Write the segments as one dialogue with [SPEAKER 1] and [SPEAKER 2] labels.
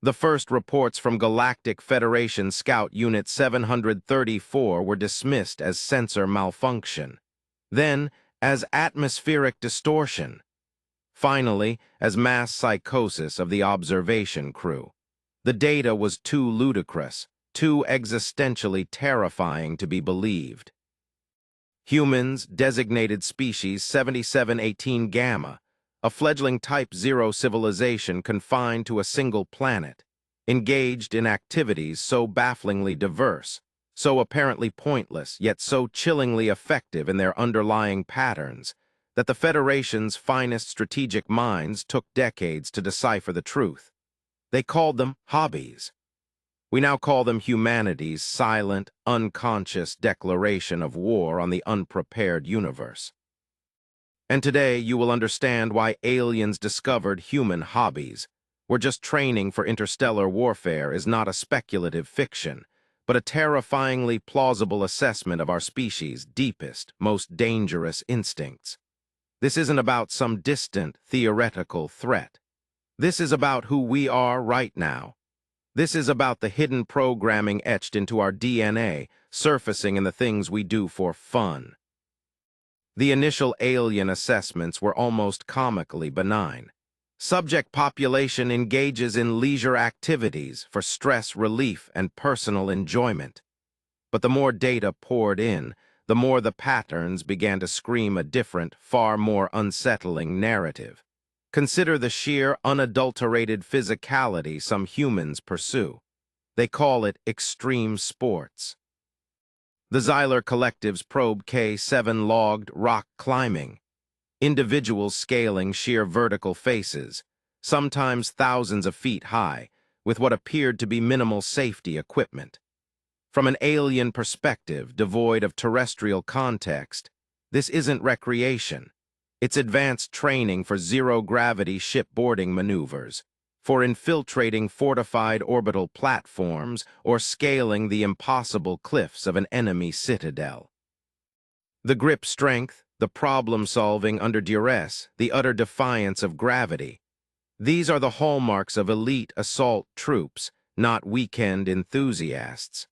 [SPEAKER 1] The first reports from Galactic Federation Scout Unit 734 were dismissed as sensor malfunction, then as atmospheric distortion, finally as mass psychosis of the observation crew. The data was too ludicrous, too existentially terrifying to be believed. Humans, designated species 7718 Gamma, a fledgling Type 0 civilization confined to a single planet, engaged in activities so bafflingly diverse, so apparently pointless, yet so chillingly effective in their underlying patterns, that the Federation's finest strategic minds took decades to decipher the truth. They called them hobbies. We now call them humanity's silent, unconscious declaration of war on the unprepared universe. And today you will understand why aliens discovered human hobbies, where just training for interstellar warfare is not a speculative fiction, but a terrifyingly plausible assessment of our species' deepest, most dangerous instincts. This isn't about some distant, theoretical threat. This is about who we are right now. This is about the hidden programming etched into our DNA, surfacing in the things we do for fun. The initial alien assessments were almost comically benign. Subject population engages in leisure activities for stress relief and personal enjoyment. But the more data poured in, the more the patterns began to scream a different, far more unsettling narrative. Consider the sheer, unadulterated physicality some humans pursue. They call it extreme sports. The Xyler Collective's Probe K7 logged rock climbing, individuals scaling sheer vertical faces, sometimes thousands of feet high, with what appeared to be minimal safety equipment. From an alien perspective, devoid of terrestrial context, this isn't recreation. It's advanced training for zero-gravity shipboarding maneuvers, for infiltrating fortified orbital platforms or scaling the impossible cliffs of an enemy citadel. The grip strength, the problem-solving under duress, the utter defiance of gravity, these are the hallmarks of elite assault troops, not weekend enthusiasts.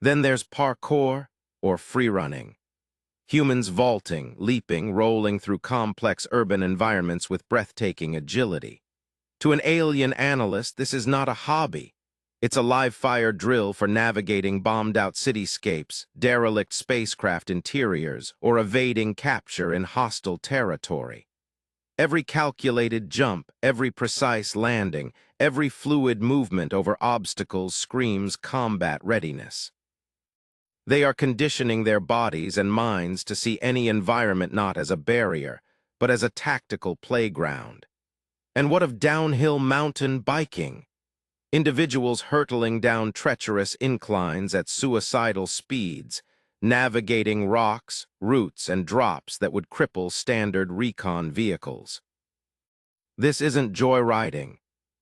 [SPEAKER 1] Then there's parkour, or freerunning. Humans vaulting, leaping, rolling through complex urban environments with breathtaking agility. To an alien analyst, this is not a hobby. It's a live-fire drill for navigating bombed-out cityscapes, derelict spacecraft interiors, or evading capture in hostile territory. Every calculated jump, every precise landing, every fluid movement over obstacles screams combat readiness. They are conditioning their bodies and minds to see any environment not as a barrier, but as a tactical playground. And what of downhill mountain biking? Individuals hurtling down treacherous inclines at suicidal speeds, navigating rocks, roots, and drops that would cripple standard recon vehicles. This isn't joyriding.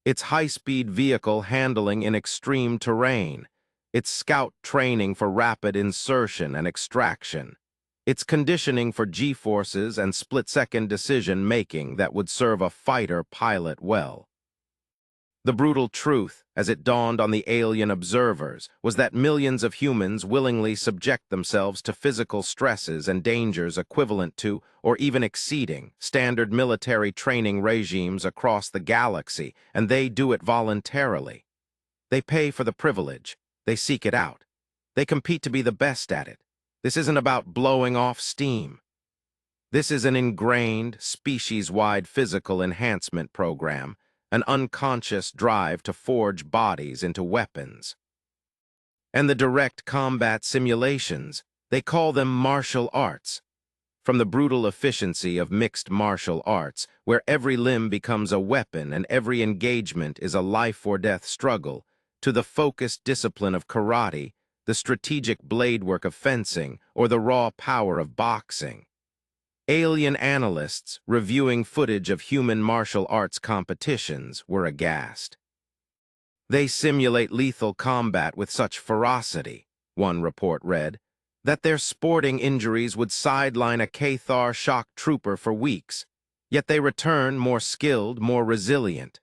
[SPEAKER 1] It's high-speed vehicle handling in extreme terrain. It's scout training for rapid insertion and extraction. It's conditioning for G-forces and split-second decision-making that would serve a fighter pilot well. The brutal truth, as it dawned on the alien observers, was that millions of humans willingly subject themselves to physical stresses and dangers equivalent to, or even exceeding, standard military training regimes across the galaxy, and they do it voluntarily. They pay for the privilege. They seek it out. They compete to be the best at it. This isn't about blowing off steam. This is an ingrained, species-wide physical enhancement program, an unconscious drive to forge bodies into weapons. And the direct combat simulations, they call them martial arts. From the brutal efficiency of mixed martial arts, where every limb becomes a weapon and every engagement is a life-or-death struggle, to the focused discipline of karate, the strategic bladework of fencing, or the raw power of boxing. Alien analysts, reviewing footage of human martial arts competitions, were aghast. They simulate lethal combat with such ferocity, one report read, that their sporting injuries would sideline a Cathar shock trooper for weeks, yet they return more skilled, more resilient.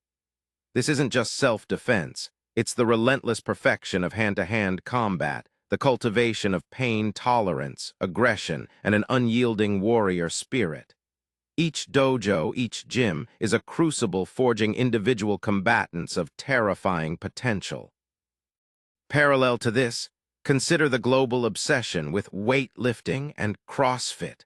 [SPEAKER 1] This isn't just self-defense. It's the relentless perfection of hand-to-hand combat, the cultivation of pain tolerance, aggression, and an unyielding warrior spirit. Each dojo, each gym, is a crucible forging individual combatants of terrifying potential. Parallel to this, consider the global obsession with weightlifting and CrossFit.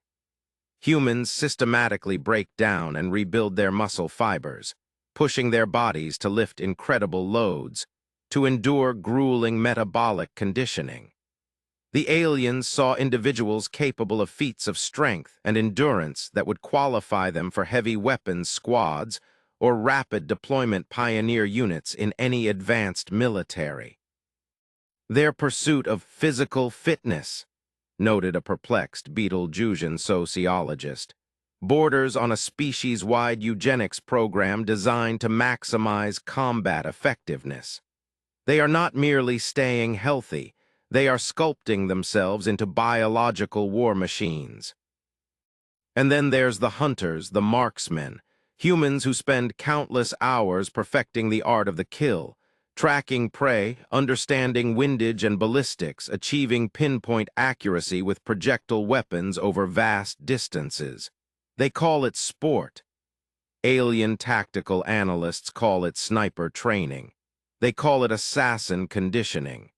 [SPEAKER 1] Humans systematically break down and rebuild their muscle fibers, pushing their bodies to lift incredible loads, to endure grueling metabolic conditioning. The aliens saw individuals capable of feats of strength and endurance that would qualify them for heavy weapons squads or rapid deployment pioneer units in any advanced military. Their pursuit of physical fitness, noted a perplexed Betelgeusian sociologist, borders on a species-wide eugenics program designed to maximize combat effectiveness. They are not merely staying healthy, they are sculpting themselves into biological war machines. And then there's the hunters, the marksmen, humans who spend countless hours perfecting the art of the kill, tracking prey, understanding windage and ballistics, achieving pinpoint accuracy with projectile weapons over vast distances. They call it sport. Alien tactical analysts call it sniper training. They call it assassin conditioning.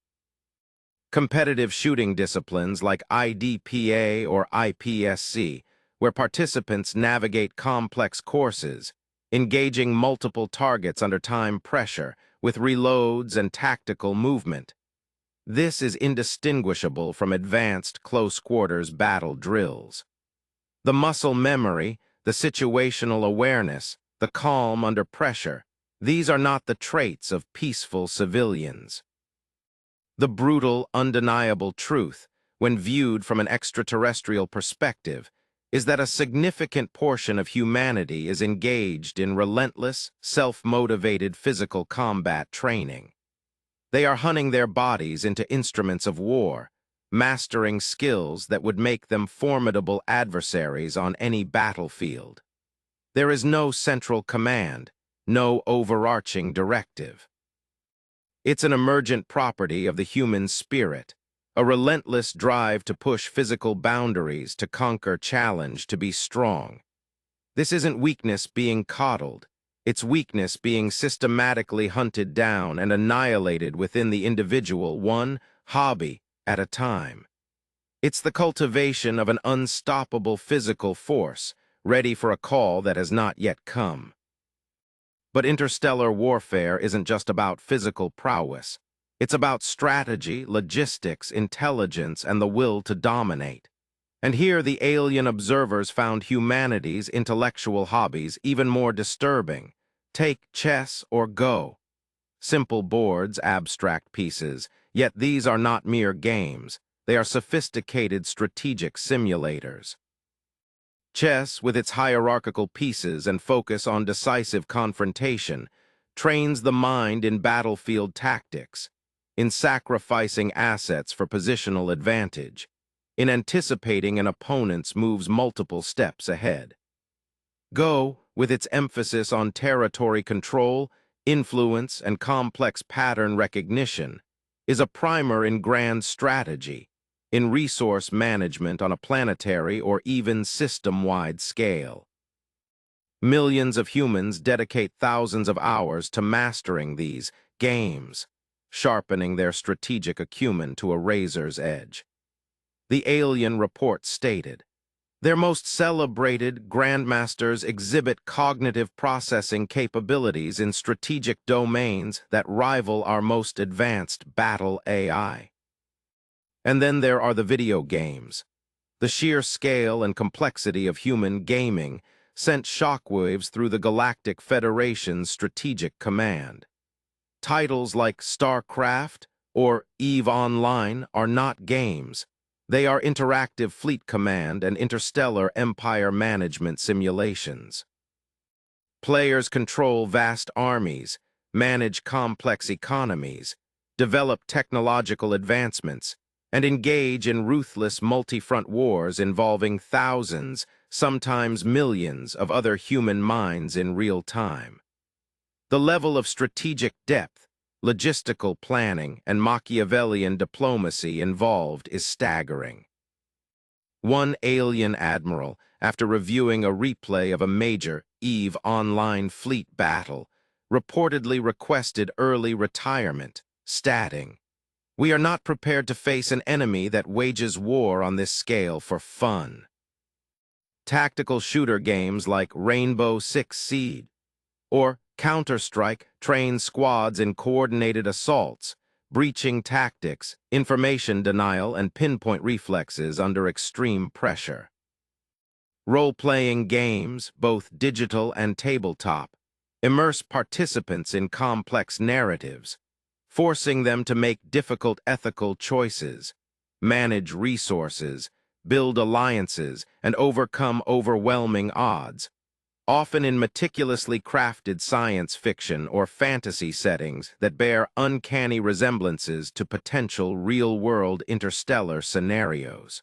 [SPEAKER 1] Competitive shooting disciplines like IDPA or IPSC, where participants navigate complex courses, engaging multiple targets under time pressure, with reloads and tactical movement. This is indistinguishable from advanced close-quarters battle drills. The muscle memory, the situational awareness, the calm under pressure, these are not the traits of peaceful civilians. The brutal, undeniable truth, when viewed from an extraterrestrial perspective, is that a significant portion of humanity is engaged in relentless, self-motivated physical combat training. They are hunting their bodies into instruments of war, mastering skills that would make them formidable adversaries on any battlefield. There is no central command, no overarching directive. It's an emergent property of the human spirit, a relentless drive to push physical boundaries, to conquer challenge, to be strong. This isn't weakness being coddled. It's weakness being systematically hunted down and annihilated within the individual, one hobby at a time. It's the cultivation of an unstoppable physical force, ready for a call that has not yet come. But interstellar warfare isn't just about physical prowess. It's about strategy, logistics, intelligence, and the will to dominate. And here the alien observers found humanity's intellectual hobbies even more disturbing. Take chess or Go. Simple boards, abstract pieces, yet these are not mere games. They are sophisticated strategic simulators. Chess, with its hierarchical pieces and focus on decisive confrontation, trains the mind in battlefield tactics, in sacrificing assets for positional advantage, in anticipating an opponent's moves multiple steps ahead. Go, with its emphasis on territory control, influence, and complex pattern recognition, is a primer in grand strategy, in resource management on a planetary or even system-wide scale. Millions of humans dedicate thousands of hours to mastering these games, sharpening their strategic acumen to a razor's edge. The alien report stated, their most celebrated grandmasters exhibit cognitive processing capabilities in strategic domains that rival our most advanced battle AI. And then there are the video games. The sheer scale and complexity of human gaming sent shockwaves through the Galactic Federation's strategic command. Titles like StarCraft or EVE Online are not games. They are interactive fleet command and interstellar empire management simulations. Players control vast armies, manage complex economies, develop technological advancements, and engage in ruthless multi-front wars involving thousands, sometimes millions, of other human minds in real time. The level of strategic depth, logistical planning, and Machiavellian diplomacy involved is staggering. One alien admiral, after reviewing a replay of a major EVE Online fleet battle, reportedly requested early retirement, stating, "We are not prepared to face an enemy that wages war on this scale for fun." Tactical shooter games like Rainbow Six Siege or Counter-Strike train squads in coordinated assaults, breaching tactics, information denial, and pinpoint reflexes under extreme pressure. Role-playing games, both digital and tabletop, immerse participants in complex narratives, forcing them to make difficult ethical choices, manage resources, build alliances, and overcome overwhelming odds, often in meticulously crafted science fiction or fantasy settings that bear uncanny resemblances to potential real-world interstellar scenarios.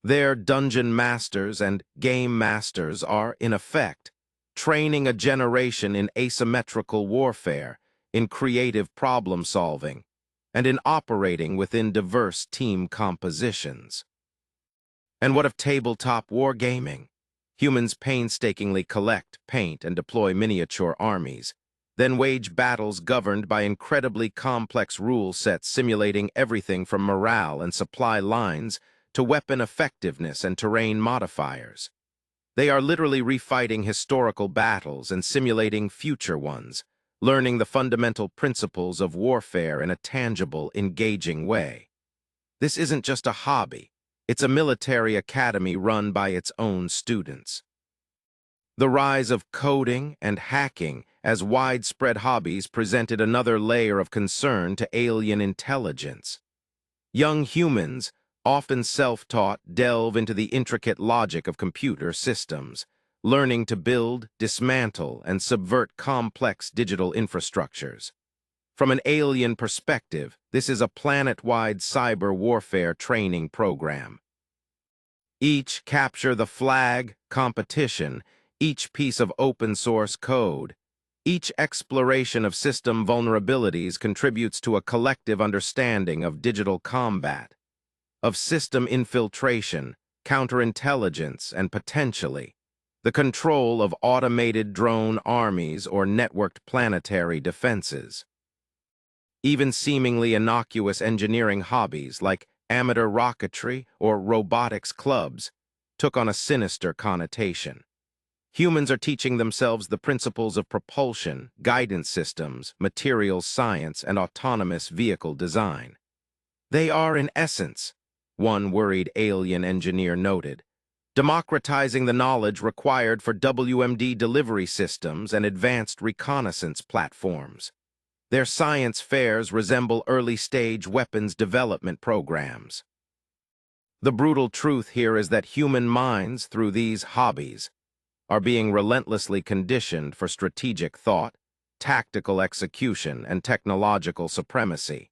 [SPEAKER 1] Their dungeon masters and game masters are, in effect, training a generation in asymmetrical warfare, in creative problem-solving, and in operating within diverse team compositions. And what of tabletop wargaming? Humans painstakingly collect, paint, and deploy miniature armies, then wage battles governed by incredibly complex rule sets simulating everything from morale and supply lines to weapon effectiveness and terrain modifiers. They are literally refighting historical battles and simulating future ones, learning the fundamental principles of warfare in a tangible, engaging way. This isn't just a hobby. It's a military academy run by its own students. The rise of coding and hacking as widespread hobbies presented another layer of concern to alien intelligence. Young humans, often self-taught, delve into the intricate logic of computer systems, learning to build, dismantle, and subvert complex digital infrastructures. From an alien perspective, this is a planet-wide cyber warfare training program. Each capture the flag competition, each piece of open-source code, each exploration of system vulnerabilities contributes to a collective understanding of digital combat, of system infiltration, counterintelligence, and potentially the control of automated drone armies or networked planetary defenses. Even seemingly innocuous engineering hobbies like amateur rocketry or robotics clubs took on a sinister connotation. Humans are teaching themselves the principles of propulsion, guidance systems, materials science, and autonomous vehicle design. They are, in essence, one worried alien engineer noted, democratizing the knowledge required for WMD delivery systems and advanced reconnaissance platforms. Their science fairs resemble early-stage weapons development programs. The brutal truth here is that human minds, through these hobbies, are being relentlessly conditioned for strategic thought, tactical execution, and technological supremacy.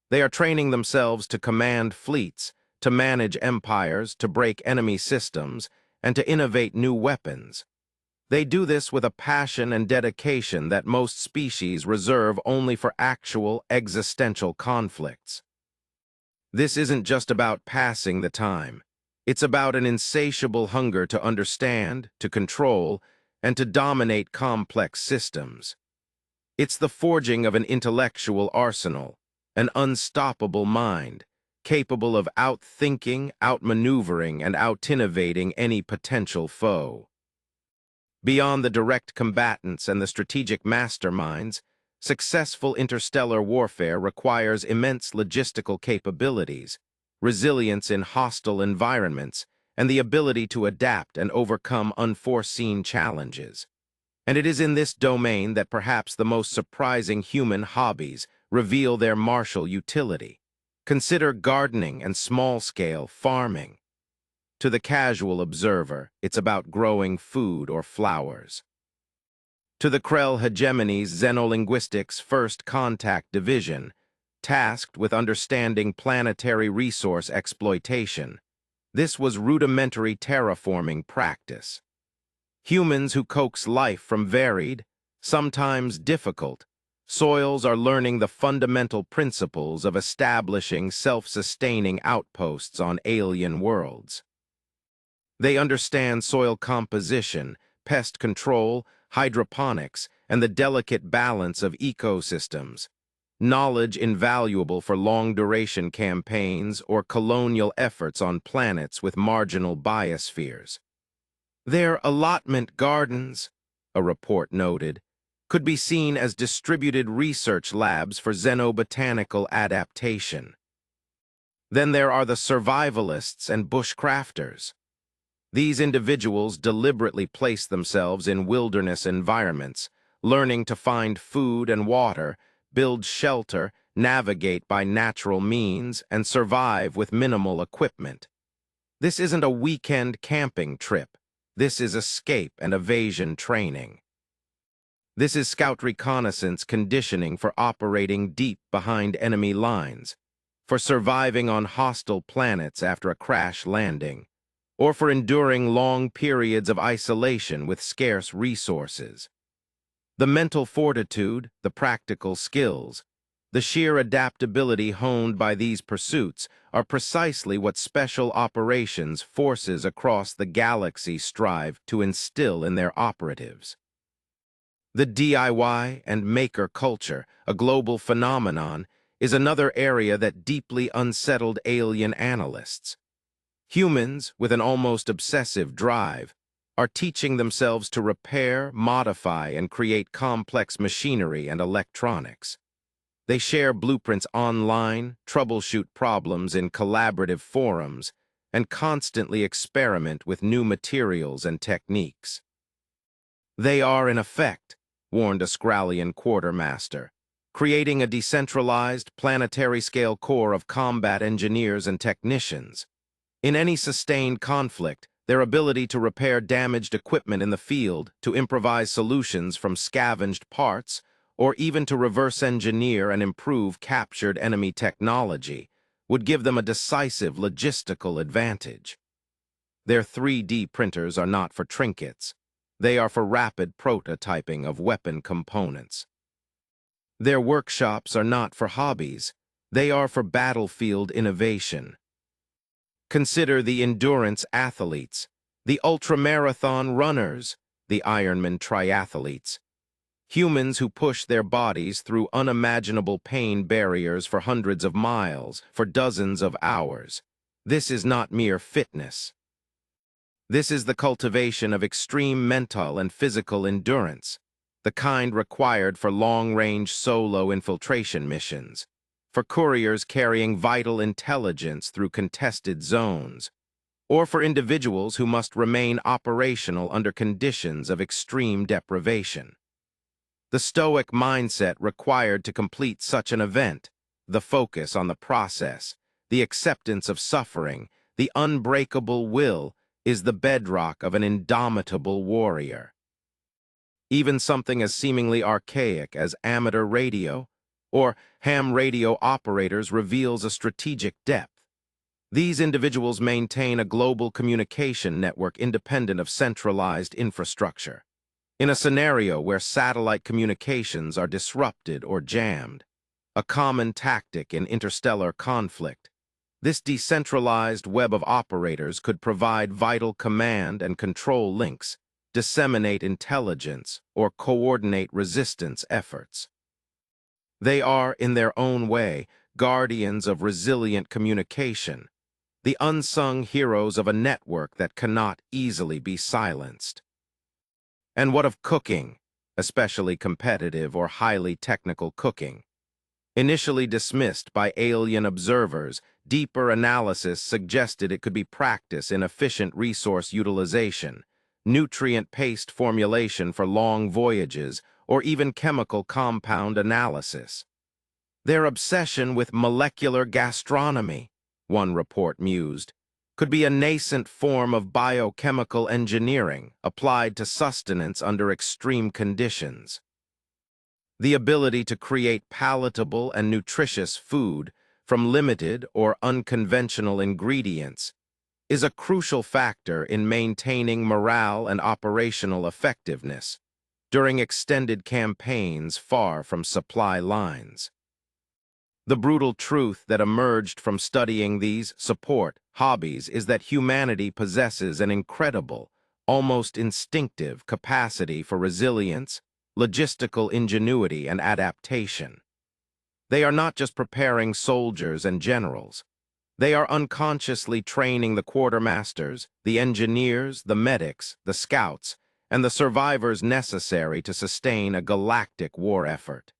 [SPEAKER 1] They are training themselves to command fleets, to manage empires, to break enemy systems, and to innovate new weapons. They do this with a passion and dedication that most species reserve only for actual existential conflicts. This isn't just about passing the time. It's about an insatiable hunger to understand, to control, and to dominate complex systems. It's the forging of an intellectual arsenal, an unstoppable mind, capable of outthinking, outmaneuvering, and outinnovating any potential foe. Beyond the direct combatants and the strategic masterminds, successful interstellar warfare requires immense logistical capabilities, resilience in hostile environments, and the ability to adapt and overcome unforeseen challenges. And it is in this domain that perhaps the most surprising human hobbies reveal their martial utility. Consider gardening and small-scale farming. To the casual observer, it's about growing food or flowers. To the Krell hegemony's xenolinguistics first contact division, tasked with understanding planetary resource exploitation, this was rudimentary terraforming practice. Humans who coax life from varied, Sometimes difficult, soils are learning the fundamental principles of establishing self-sustaining outposts on alien worlds. They understand soil composition, pest control, hydroponics, and the delicate balance of ecosystems, knowledge invaluable for long-duration campaigns or colonial efforts on planets with marginal biospheres. Their allotment gardens, a report noted, could be seen as distributed research labs for xenobotanical adaptation. Then there are the survivalists and bushcrafters. These individuals deliberately place themselves in wilderness environments, learning to find food and water, build shelter, navigate by natural means, and survive with minimal equipment. This isn't a weekend camping trip. This is escape and evasion training. This is scout reconnaissance conditioning for operating deep behind enemy lines, for surviving on hostile planets after a crash landing, or for enduring long periods of isolation with scarce resources. The mental fortitude, the practical skills, the sheer adaptability honed by these pursuits are precisely what special operations forces across the galaxy strive to instill in their operatives. The DIY and maker culture, a global phenomenon, is another area that deeply unsettled alien analysts. Humans, with an almost obsessive drive, are teaching themselves to repair, modify, and create complex machinery and electronics. They share blueprints online, troubleshoot problems in collaborative forums, and constantly experiment with new materials and techniques. They are, in effect, warned a Skrallian quartermaster, creating a decentralized, planetary-scale corps of combat engineers and technicians. In any sustained conflict, their ability to repair damaged equipment in the field, to improvise solutions from scavenged parts, or even to reverse engineer and improve captured enemy technology, would give them a decisive logistical advantage. Their 3D printers are not for trinkets. They are for rapid prototyping of weapon components. Their workshops are not for hobbies. They are for battlefield innovation. Consider the endurance athletes, the ultramarathon runners, the Ironman triathletes. Humans who push their bodies through unimaginable pain barriers for hundreds of miles, for dozens of hours. This is not mere fitness. This is the cultivation of extreme mental and physical endurance, the kind required for long-range solo infiltration missions, for couriers carrying vital intelligence through contested zones, or for individuals who must remain operational under conditions of extreme deprivation. The stoic mindset required to complete such an event, the focus on the process, the acceptance of suffering, the unbreakable will, is the bedrock of an indomitable warrior. Even something as seemingly archaic as amateur radio or ham radio operators reveals a strategic depth. These individuals maintain a global communication network independent of centralized infrastructure. In a scenario where satellite communications are disrupted or jammed, a common tactic in interstellar conflict, this decentralized web of operators could provide vital command and control links, disseminate intelligence, or coordinate resistance efforts. They are, in their own way, guardians of resilient communication, the unsung heroes of a network that cannot easily be silenced. And what of cooking, especially competitive or highly technical cooking? Initially dismissed by alien observers, deeper analysis suggested it could be practiced in efficient resource utilization, nutrient paste formulation for long voyages, or even chemical compound analysis. Their obsession with molecular gastronomy, one report mused, could be a nascent form of biochemical engineering applied to sustenance under extreme conditions. The ability to create palatable and nutritious food from limited or unconventional ingredients is a crucial factor in maintaining morale and operational effectiveness. during extended campaigns far from supply lines. The brutal truth that emerged from studying these support hobbies is that humanity possesses an incredible, almost instinctive capacity for resilience, logistical ingenuity, and adaptation. They are not just preparing soldiers and generals. They are unconsciously training the quartermasters, the engineers, the medics, the scouts, and the survivors necessary to sustain a galactic war effort.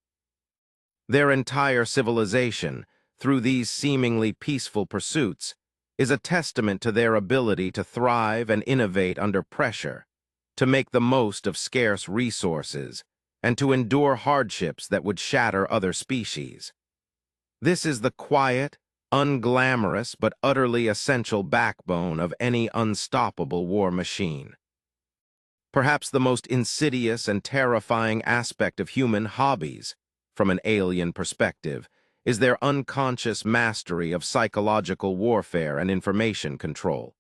[SPEAKER 1] Their entire civilization, through these seemingly peaceful pursuits, is a testament to their ability to thrive and innovate under pressure, to make the most of scarce resources, and to endure hardships that would shatter other species. This is the quiet, unglamorous, but utterly essential backbone of any unstoppable war machine. Perhaps the most insidious and terrifying aspect of human hobbies, from an alien perspective, is their unconscious mastery of psychological warfare and information control.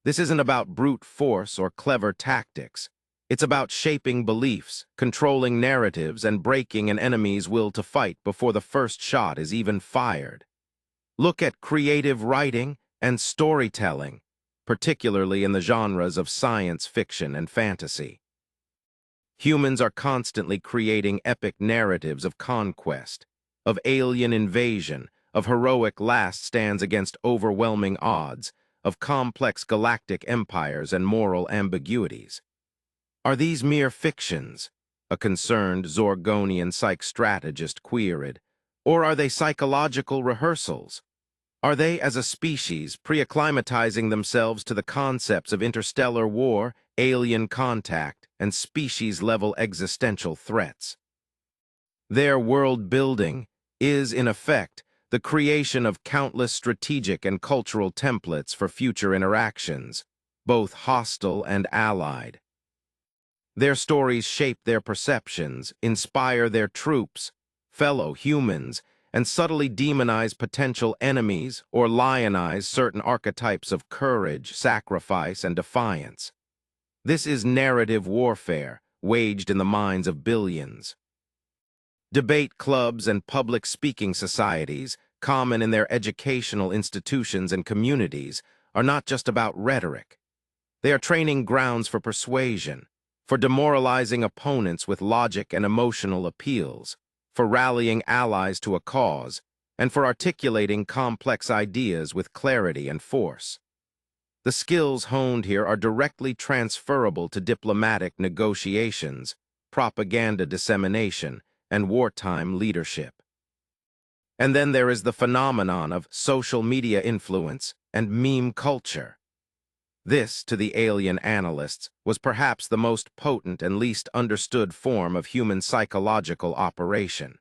[SPEAKER 1] This isn't about brute force or clever tactics. It's about shaping beliefs, controlling narratives, and breaking an enemy's will to fight before the first shot is even fired. Look at creative writing and storytelling, particularly in the genres of science fiction and fantasy. Humans are constantly creating epic narratives of conquest, of alien invasion, of heroic last stands against overwhelming odds, of complex galactic empires and moral ambiguities. Are these mere fictions? A concerned Zorgonian psych strategist queried. Or are they psychological rehearsals? Are they, as a species, pre-acclimatizing themselves to the concepts of interstellar war, alien contact, and species-level existential threats? Their world-building is, in effect, the creation of countless strategic and cultural templates for future interactions, both hostile and allied. Their stories shape their perceptions, inspire their troops, fellow humans, and subtly demonize potential enemies or lionize certain archetypes of courage, sacrifice, and defiance. This is narrative warfare, waged in the minds of billions. Debate clubs and public speaking societies, common in their educational institutions and communities, are not just about rhetoric. They are training grounds for persuasion, for demoralizing opponents with logic and emotional appeals, for rallying allies to a cause, and for articulating complex ideas with clarity and force. The skills honed here are directly transferable to diplomatic negotiations, propaganda dissemination, and wartime leadership. And then there is the phenomenon of social media influence and meme culture. This, to the alien analysts, was perhaps the most potent and least understood form of human psychological operation.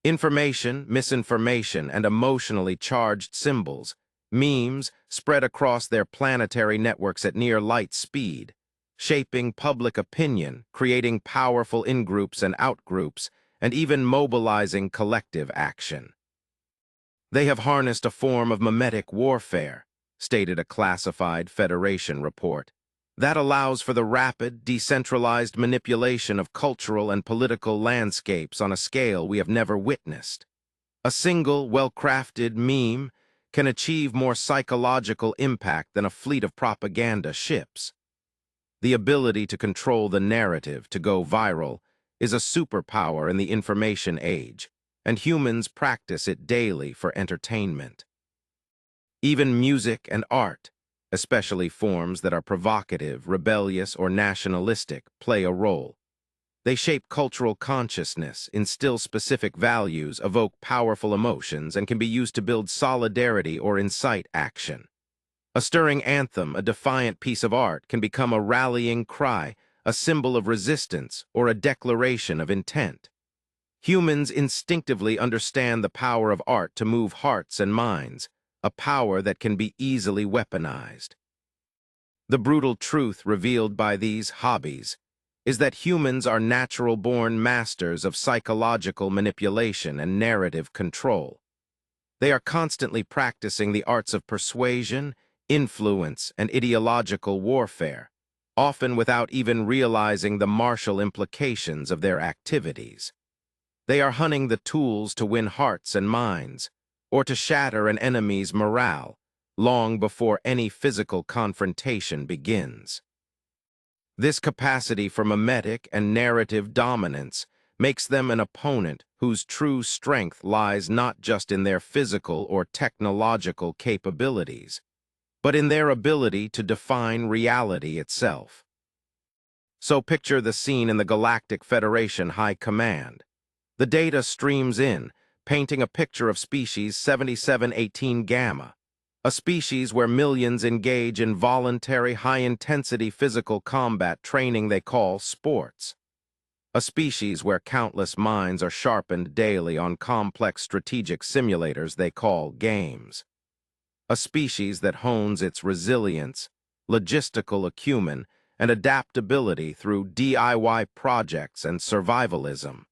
[SPEAKER 1] Information, misinformation, and emotionally charged symbols, memes, spread across their planetary networks at near light speed, shaping public opinion, creating powerful in-groups and out-groups, and even mobilizing collective action. They have harnessed a form of mimetic warfare, stated a classified Federation report, that allows for the rapid, decentralized manipulation of cultural and political landscapes on a scale we have never witnessed. A single, well-crafted meme can achieve more psychological impact than a fleet of propaganda ships. The ability to control the narrative, to go viral, is a superpower in the information age, and humans practice it daily for entertainment. Even music and art, especially forms that are provocative, rebellious, or nationalistic, play a role. They shape cultural consciousness, instill specific values, evoke powerful emotions, and can be used to build solidarity or incite action. A stirring anthem, a defiant piece of art, can become a rallying cry, a symbol of resistance, or a declaration of intent. Humans instinctively understand the power of art to move hearts and minds, a power that can be easily weaponized. The brutal truth revealed by these hobbies is that humans are natural-born masters of psychological manipulation and narrative control. They are constantly practicing the arts of persuasion, influence, and ideological warfare, often without even realizing the martial implications of their activities. They are hunting the tools to win hearts and minds, or to shatter an enemy's morale, long before any physical confrontation begins. This capacity for mimetic and narrative dominance makes them an opponent whose true strength lies not just in their physical or technological capabilities, but in their ability to define reality itself. So picture the scene in the Galactic Federation High Command. The data streams in, painting a picture of species 7718 Gamma, a species where millions engage in voluntary high-intensity physical combat training they call sports. A species where countless minds are sharpened daily on complex strategic simulators they call games. A species that hones its resilience, logistical acumen, and adaptability through DIY projects and survivalism.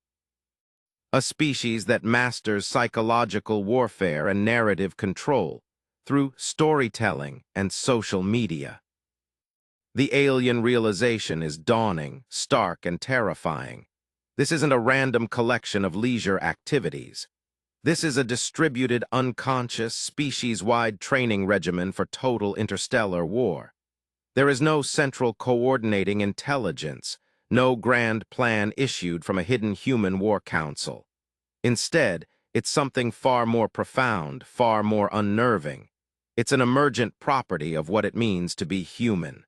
[SPEAKER 1] A species that masters psychological warfare and narrative control through storytelling and social media. The alien realization is dawning, stark, and terrifying. This isn't a random collection of leisure activities. This is a distributed, unconscious, species-wide training regimen for total interstellar war. There is no central coordinating intelligence, no grand plan issued from a hidden human war council. Instead, it's something far more profound, far more unnerving. It's an emergent property of what it means to be human.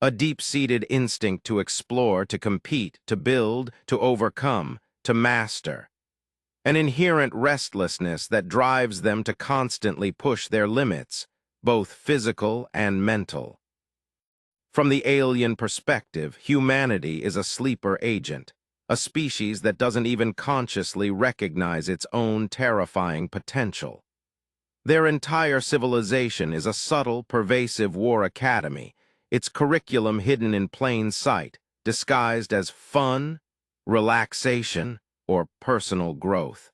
[SPEAKER 1] A deep-seated instinct to explore, to compete, to build, to overcome, to master. An inherent restlessness that drives them to constantly push their limits, both physical and mental. From the alien perspective, humanity is a sleeper agent, a species that doesn't even consciously recognize its own terrifying potential. Their entire civilization is a subtle, pervasive war academy, its curriculum hidden in plain sight, disguised as fun, relaxation, or personal growth.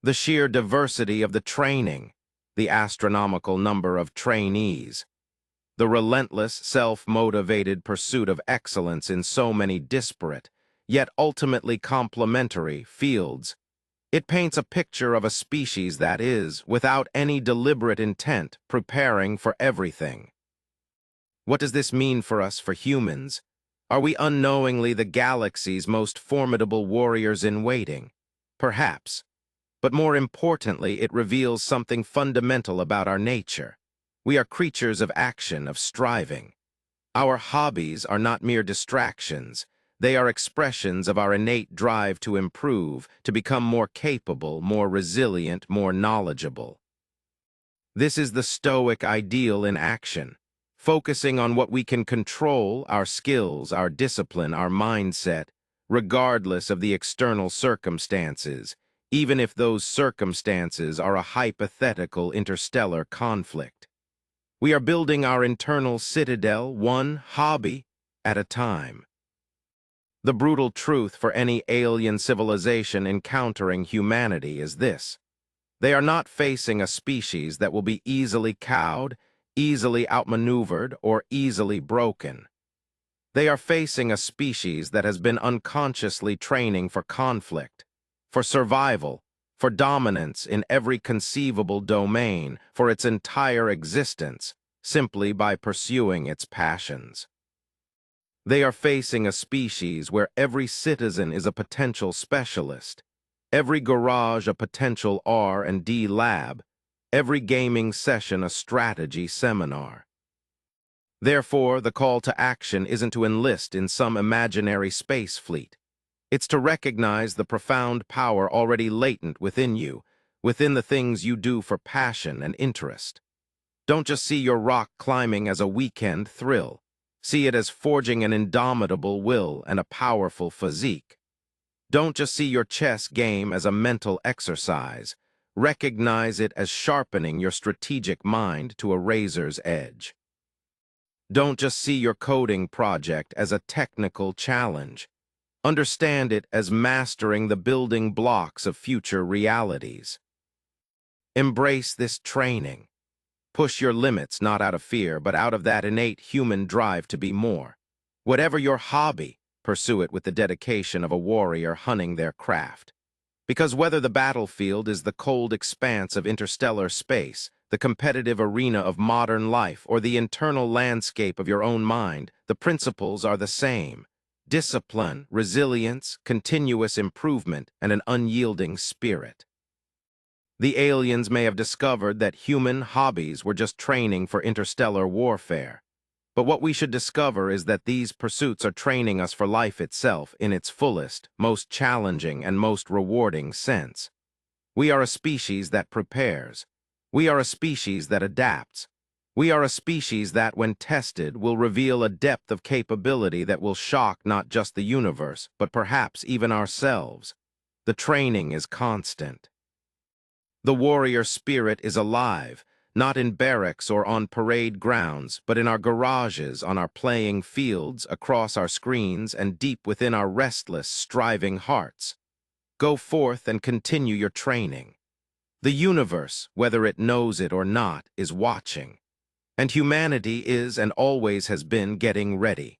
[SPEAKER 1] The sheer diversity of the training, the astronomical number of trainees, the relentless, self-motivated pursuit of excellence in so many disparate, yet ultimately complementary fields. It paints a picture of a species that is, without any deliberate intent, preparing for everything. What does this mean for us, for humans? Are we unknowingly the galaxy's most formidable warriors in waiting? Perhaps. But more importantly, it reveals something fundamental about our nature. We are creatures of action, of striving. Our hobbies are not mere distractions. They are expressions of our innate drive to improve, to become more capable, more resilient, more knowledgeable. This is the Stoic ideal in action, focusing on what we can control, our skills, our discipline, our mindset, regardless of the external circumstances, even if those circumstances are a hypothetical interstellar conflict. We are building our internal citadel, one hobby at a time. The brutal truth for any alien civilization encountering humanity is this: they are not facing a species that will be easily cowed, easily outmaneuvered, or easily broken. They are facing a species that has been unconsciously training for conflict, for survival, for dominance in every conceivable domain, for its entire existence, simply by pursuing its passions. They are facing a species where every citizen is a potential specialist, every garage a potential R&D lab, every gaming session a strategy seminar. Therefore, the call to action isn't to enlist in some imaginary space fleet. It's to recognize the profound power already latent within you, within the things you do for passion and interest. Don't just see your rock climbing as a weekend thrill. See it as forging an indomitable will and a powerful physique. Don't just see your chess game as a mental exercise. Recognize it as sharpening your strategic mind to a razor's edge. Don't just see your coding project as a technical challenge. Understand it as mastering the building blocks of future realities. Embrace this training. Push your limits not out of fear, but out of that innate human drive to be more. Whatever your hobby, pursue it with the dedication of a warrior hunting their craft. Because whether the battlefield is the cold expanse of interstellar space, the competitive arena of modern life, or the internal landscape of your own mind, the principles are the same. Discipline, resilience, continuous improvement, and an unyielding spirit. The aliens may have discovered that human hobbies were just training for interstellar warfare. But what we should discover is that these pursuits are training us for life itself in its fullest, most challenging, and most rewarding sense. We are a species that prepares. We are a species that adapts. We are a species that, when tested, will reveal a depth of capability that will shock not just the universe, but perhaps even ourselves. The training is constant. The warrior spirit is alive, not in barracks or on parade grounds, but in our garages, on our playing fields, across our screens, and deep within our restless, striving hearts. Go forth and continue your training. The universe, whether it knows it or not, is watching. And humanity is and always has been getting ready.